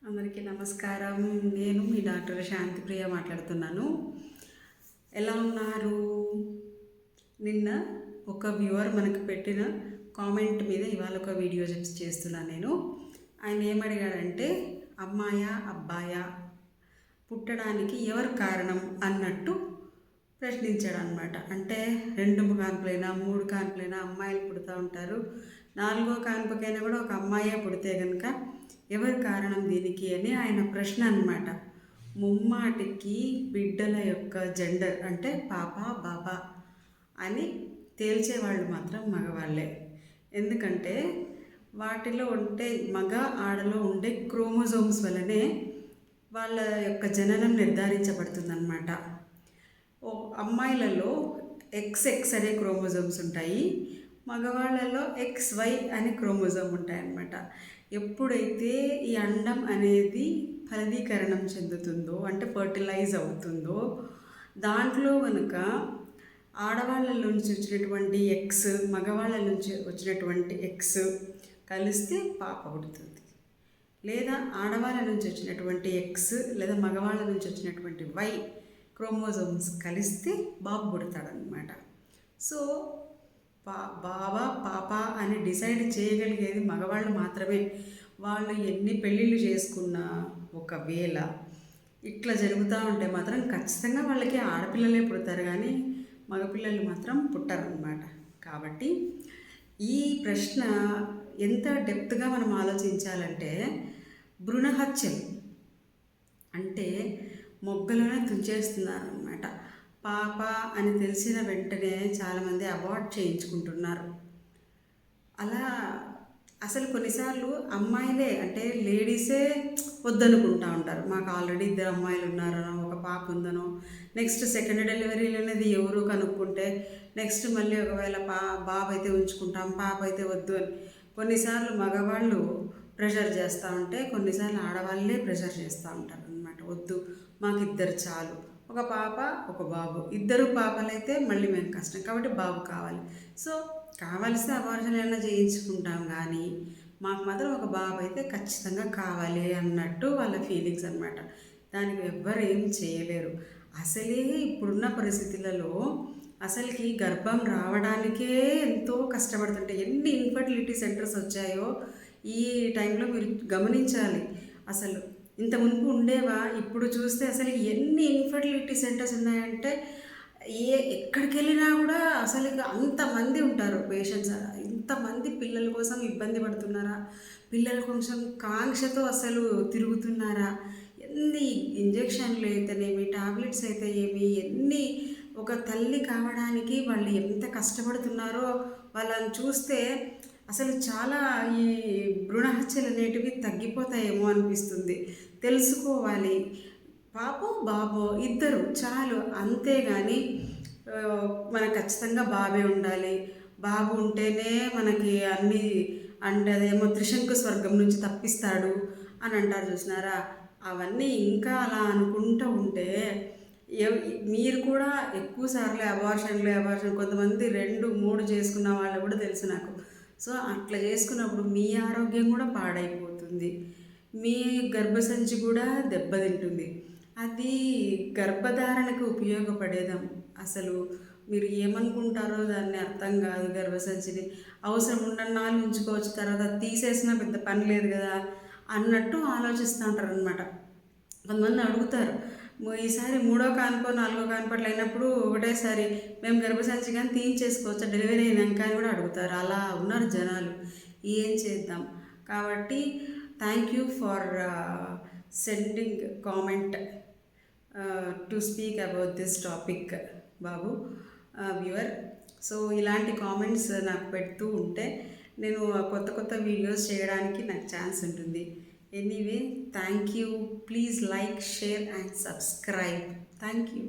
అందరికీ నమస్కారం. నేను మీ డాక్టర్ శాంతిప్రియ మాట్లాడుతున్నాను. ఎలా ఉన్నారు? నిన్న ఒక వ్యూవర్ మనకు పెట్టిన కామెంట్ మీద ఇవాళ ఒక వీడియో చేస్తున్నాను నేను. ఆయన ఏమడిగాడంటే, అమ్మాయా అబ్బాయా పుట్టడానికి ఎవరు కారణం అన్నట్టు ప్రశ్నించాడు అనమాట. అంటే 2 కాన్పులైనా 3 కాన్పులైనా అమ్మాయిలు పుడుతూ ఉంటారు. 4వ కాన్పుకైనా కూడా ఒక అమ్మాయే పుడితే కనుక ఎవరు కారణం దీనికి అని ఆయన ప్రశ్న అనమాట. ముమ్మాటికి బిడ్డల యొక్క జెండర్ అంటే పాప బాబా అని తేల్చేవాళ్ళు మాత్రం మగవాళ్ళే. ఎందుకంటే వాటిలో ఉంటే మగ ఆడలో ఉండే క్రోమోజోమ్స్ వల్లనే వాళ్ళ యొక్క జననం నిర్ధారించబడుతుందన్నమాట. అమ్మాయిలలో XX అనే క్రోమోజోమ్స్ ఉంటాయి, మగవాళ్ళలో XY అనే క్రోమోజోమ్ ఉంటాయన్నమాట. ఎప్పుడైతే ఈ అండం అనేది ఫలదీకరణం చెందుతుందో అంటే ఫర్టిలైజ్ అవుతుందో, దాంట్లో కనుక ఆడవాళ్ళ నుంచి వచ్చినటువంటి X మగవాళ్ళ నుంచి వచ్చినటువంటి X కలిస్తే పాప పుడుతుంది, లేదా ఆడవాళ్ళ నుంచి వచ్చినటువంటి X లేదా మగవాళ్ళ నుంచి వచ్చినటువంటి Y క్రోమోజోమ్స్ కలిస్తే బాబు పుడతాడనమాట. సో బాబా పాప అని డిసైడ్ చేయగలిగేది మగవాళ్ళు మాత్రమే. వాళ్ళు ఎన్ని పెళ్ళిళ్ళు చేసుకున్నా ఒకవేళ ఇట్లా జరుగుతూ ఉంటే మాత్రం ఖచ్చితంగా వాళ్ళకి ఆడపిల్లలే పుడతారు, కానీ మగపిల్లలు మాత్రం పుట్టరన్నమాట. కాబట్టి ఈ ప్రశ్న ఎంత డెప్త్గా మనం ఆలోచించాలంటే, భ్రూణహత్యలు అంటే మొగ్గలోనే తుంచేస్తున్నారు అన్నమాట. పాప అని తెలిసిన వెంటనే చాలామంది అబార్ట్ చేయించుకుంటున్నారు. అలా అసలు కొన్నిసార్లు అమ్మాయిలే అంటే లేడీసే వద్దనుకుంటూ ఉంటారు. మాకు ఆల్రెడీ 2 అమ్మాయిలు ఉన్నారనో, ఒక పాప ఉందనో, నెక్స్ట్ సెకండ్ డెలివరీలు అనేది ఎవరు కనుక్కుంటే నెక్స్ట్ మళ్ళీ ఒకవేళ బాబు అయితే ఉంచుకుంటాం, పాప అయితే వద్దు అని కొన్నిసార్లు మగవాళ్ళు ప్రెషర్ చేస్తూ ఉంటే, కొన్నిసార్లు ఆడవాళ్ళే ప్రెషర్ చేస్తూ ఉంటారు అనమాట. వద్దు, మాకు 2 చాలు, ఒక పాప ఒక బాబు, 2 పాపలైతే మళ్ళీ మేము కష్టం కాబట్టి బాబు కావాలి. సో కావలసిన అబార్షన్ అయినా చేయించుకుంటాం, కానీ మాకు మాత్రం ఒక బాబు అయితే ఖచ్చితంగా కావాలి అన్నట్టు వాళ్ళ ఫీలింగ్స్ అనమాట. దానికి ఎవ్వరు ఏం చేయలేరు. అసలే ఇప్పుడున్న పరిస్థితులలో అసలుకి గర్భం రావడానికే ఎంతో కష్టపడుతుంటే ఎన్ని ఇన్ఫర్టిలిటీ సెంటర్స్ వచ్చాయో ఈ టైంలో మీరు గమనించాలి. అసలు ఇంత మునుపు ఉండేవా? ఇప్పుడు చూస్తే అసలు ఎన్ని ఇన్ఫర్టిలిటీ సెంటర్స్ ఉన్నాయంటే ఎక్కడికి వెళ్ళినా కూడా అసలు అంతమంది ఉంటారు పేషెంట్స్. ఇంతమంది పిల్లల కోసం ఇబ్బంది పడుతున్నారా, పిల్లల కోసం కాంక్షతో అసలు తిరుగుతున్నారా, ఎన్ని ఇంజెక్షన్లు అయితేనేమి, టాబ్లెట్స్ అయితే ఏమి, ఎన్ని ఒక తల్లి కావడానికి వాళ్ళు ఎంత కష్టపడుతున్నారో వాళ్ళని చూస్తే అసలు చాలా ఈ భ్రూణహత్యలు అనేటివి తగ్గిపోతాయేమో అనిపిస్తుంది. తెలుసుకోవాలి. పాపో బాబో 2 చాలు, అంతేగాని మనకు ఖచ్చితంగా బాబే ఉండాలి, బాబు ఉంటేనే మనకి అన్నీ అంటే అదేమో త్రిశంకు స్వర్గం నుంచి తప్పిస్తాడు అని అంటారు చూసినారా. అవన్నీ ఇంకా అలా అనుకుంటూ ఉంటే మీరు కూడా ఎక్కువ సార్లు అబార్షన్ కొంతమంది 2, 3 చేసుకున్న వాళ్ళు కూడా తెలుసు నాకు. సో అట్లా చేసుకున్నప్పుడు మీ ఆరోగ్యం కూడా పాడైపోతుంది, మీ గర్భసంచి కూడా దెబ్బతింటుంది. అది గర్భధారణకు ఉపయోగపడేదాం. అసలు మీరు ఏమనుకుంటారో దాన్ని అర్థం కాదు. గర్భసంచిని అవసరం ఉండన్నాళ్ళు ఉంచుకోవచ్చు, తర్వాత తీసేసినా పెద్ద పని లేదు కదా అన్నట్టు ఆలోచిస్తూ ఉంటారు అనమాట. కొంతమంది అడుగుతారు, ఈసారి 3వ కాన్పో 4వ కాన్పట్లు అయినప్పుడు ఒకటేసారి మేము గర్భసంచి కానీ తీయించేసుకోవచ్చు డెలివరీ అయినాక అని కూడా అడుగుతారు. అలా ఉన్నారు జనాలు. ఏం చేద్దాం? కాబట్టి thank you for sending comment to speak about this topic Babu viewer. So ఇలాంటి కామెంట్స్ నాకు పెడుతూ ఉంటే నేను కొత్త వీడియోస్ చేయడానికి నాకు ఛాన్స్ ఉంటుంది. Anyway, thank you. Please like, share and subscribe. Thank you.